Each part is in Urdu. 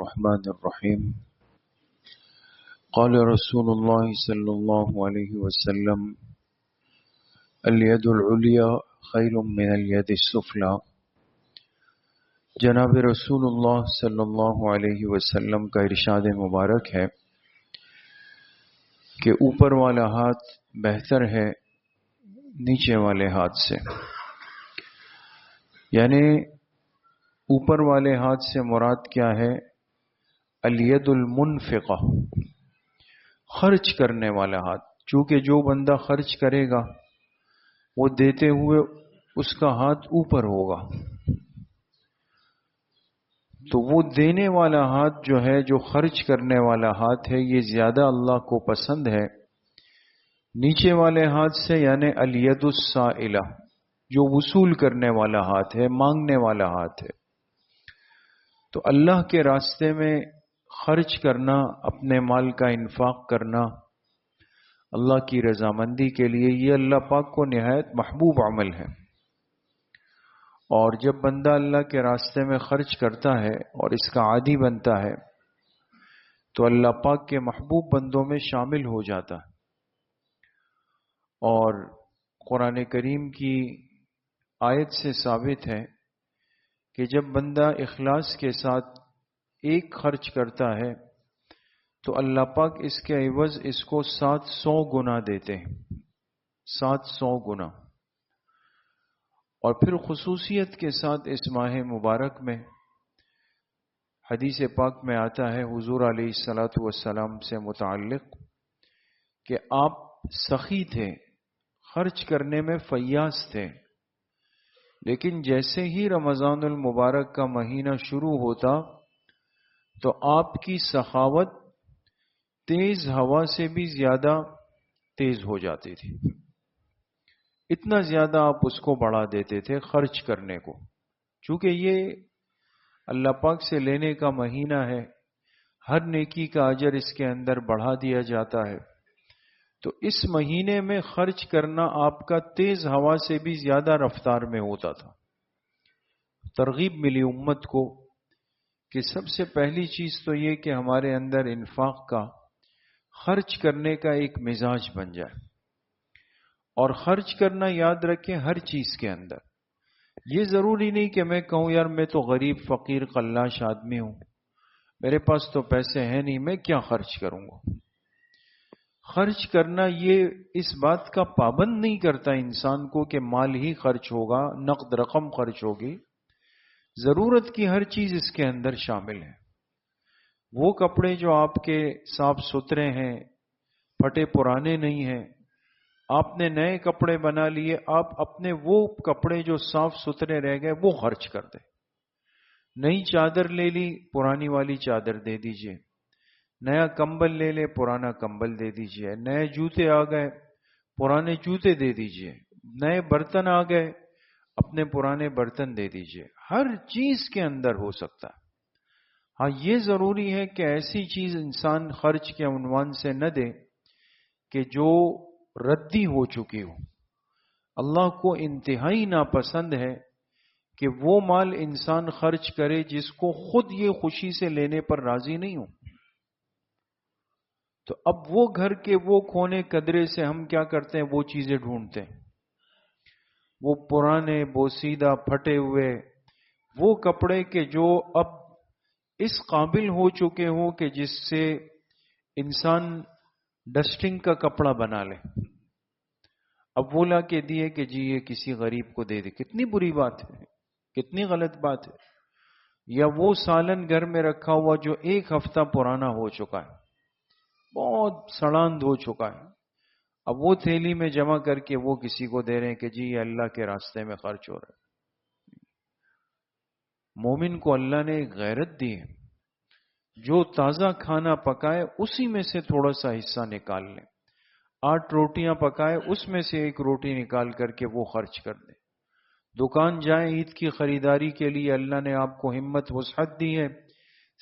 الرحمن الرحيم قال رسول الله صلى الله عليه وسلم اليد العليا خير من اليد السفلى۔ جناب رسول اللہ صلی اللہ علیہ وسلم کا ارشاد مبارک ہے کہ اوپر والا ہاتھ بہتر ہے نیچے والے ہاتھ سے، یعنی اوپر والے ہاتھ سے مراد کیا ہے؟ الید المنفقہ، خرچ کرنے والا ہاتھ۔ چونکہ جو بندہ خرچ کرے گا وہ دیتے ہوئے اس کا ہاتھ اوپر ہوگا، تو وہ دینے والا ہاتھ جو ہے، جو خرچ کرنے والا ہاتھ ہے، یہ زیادہ اللہ کو پسند ہے نیچے والے ہاتھ سے، یعنی الید السائلہ، جو وصول کرنے والا ہاتھ ہے، مانگنے والا ہاتھ ہے۔ تو اللہ کے راستے میں خرچ کرنا، اپنے مال کا انفاق کرنا اللہ کی رضامندی کے لیے، یہ اللہ پاک کو نہایت محبوب عمل ہے۔ اور جب بندہ اللہ کے راستے میں خرچ کرتا ہے اور اس کا عادی بنتا ہے تو اللہ پاک کے محبوب بندوں میں شامل ہو جاتا ہے۔ اور قرآن کریم کی آیت سے ثابت ہے کہ جب بندہ اخلاص کے ساتھ ایک خرچ کرتا ہے تو اللہ پاک اس کے عوض اس کو 700 گنا دیتے ہیں، 700 گنا۔ اور پھر خصوصیت کے ساتھ اس ماہ مبارک میں حدیث پاک میں آتا ہے حضور علیہ الصلاۃ والسلام سے متعلق کہ آپ سخی تھے، خرچ کرنے میں فیاض تھے، لیکن جیسے ہی رمضان المبارک کا مہینہ شروع ہوتا تو آپ کی سخاوت تیز ہوا سے بھی زیادہ تیز ہو جاتی تھی، اتنا زیادہ آپ اس کو بڑھا دیتے تھے خرچ کرنے کو۔ چونکہ یہ اللہ پاک سے لینے کا مہینہ ہے، ہر نیکی کا اجر اس کے اندر بڑھا دیا جاتا ہے، تو اس مہینے میں خرچ کرنا آپ کا تیز ہوا سے بھی زیادہ رفتار میں ہوتا تھا۔ ترغیب ملی امت کو کہ سب سے پہلی چیز تو یہ کہ ہمارے اندر انفاق کا، خرچ کرنے کا ایک مزاج بن جائے، اور خرچ کرنا یاد رکھیں ہر چیز کے اندر۔ یہ ضروری نہیں کہ میں کہوں یار میں تو غریب فقیر قلاش آدمی ہوں، میرے پاس تو پیسے ہیں نہیں، میں کیا خرچ کروں گا۔ خرچ کرنا یہ اس بات کا پابند نہیں کرتا انسان کو کہ مال ہی خرچ ہوگا، نقد رقم خرچ ہوگی۔ ضرورت کی ہر چیز اس کے اندر شامل ہے۔ وہ کپڑے جو آپ کے صاف ستھرے ہیں، پھٹے پرانے نہیں ہیں، آپ نے نئے کپڑے بنا لیے، آپ اپنے وہ کپڑے جو صاف ستھرے رہ گئے وہ خرچ کر دیں۔ نئی چادر لے لی، پرانی والی چادر دے دیجئے۔ نیا کمبل لے لے، پرانا کمبل دے دیجئے۔ نئے جوتے آ گئے، پرانے جوتے دے دیجئے۔ نئے برتن آ گئے، اپنے پرانے برتن دے دیجئے۔ ہر چیز کے اندر ہو سکتا ہے۔ ہاں یہ ضروری ہے کہ ایسی چیز انسان خرچ کے عنوان سے نہ دے کہ جو ردی ہو چکی ہو۔ اللہ کو انتہائی ناپسند ہے کہ وہ مال انسان خرچ کرے جس کو خود یہ خوشی سے لینے پر راضی نہیں ہو۔ تو اب وہ گھر کے وہ کونے قدرے سے ہم کیا کرتے ہیں، وہ چیزیں ڈھونڈتے ہیں، وہ پرانے بوسیدہ پھٹے ہوئے وہ کپڑے کہ جو اب اس قابل ہو چکے ہوں کہ جس سے انسان ڈسٹنگ کا کپڑا بنا لے، اب وہ لا کے دیے کہ جی یہ کسی غریب کو دے دے۔ کتنی بری بات ہے، کتنی غلط بات ہے۔ یا وہ سالن گھر میں رکھا ہوا جو 1 ہفتہ پرانا ہو چکا ہے، بہت سڑاند ہو چکا ہے، اب وہ تھیلی میں جمع کر کے وہ کسی کو دے رہے ہیں کہ جی یہ اللہ کے راستے میں خرچ ہو رہا ہے۔ مومن کو اللہ نے ایک غیرت دی ہے، جو تازہ کھانا پکائے اسی میں سے تھوڑا سا حصہ نکال لیں۔ 8 روٹیاں پکائے، اس میں سے 1 روٹی نکال کر کے وہ خرچ کر دیں۔ دکان جائیں عید کی خریداری کے لیے، اللہ نے آپ کو ہمت وسعت دی ہے،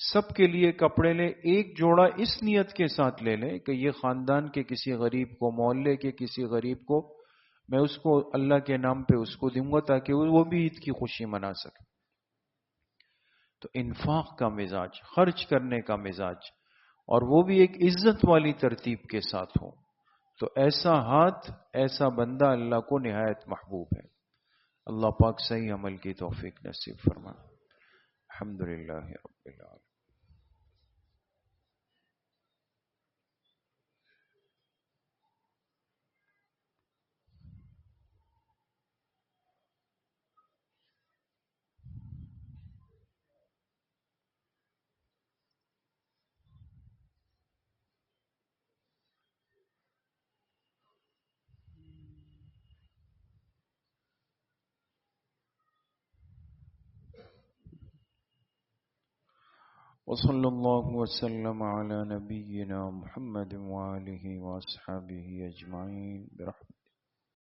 سب کے لیے کپڑے لیں، 1 جوڑا اس نیت کے ساتھ لے لیں کہ یہ خاندان کے کسی غریب کو، محلے کے کسی غریب کو میں اس کو اللہ کے نام پہ اس کو دوں گا تاکہ وہ بھی عید کی خوشی منا سکے۔ تو تو انفاق کا مزاج، خرچ کرنے کا مزاج، اور وہ بھی ایک عزت والی ترتیب کے ساتھ ہو، تو ایسا ہاتھ، ایسا بندہ اللہ کو نہایت محبوب ہے۔ اللہ پاک صحیح عمل کی توفیق نصیب فرما۔ الحمدللہ رب العالمین۔ وصلی اللہ وسلم علی نبینا محمد وآلہ وصحبہ اجمعین برحمتہ۔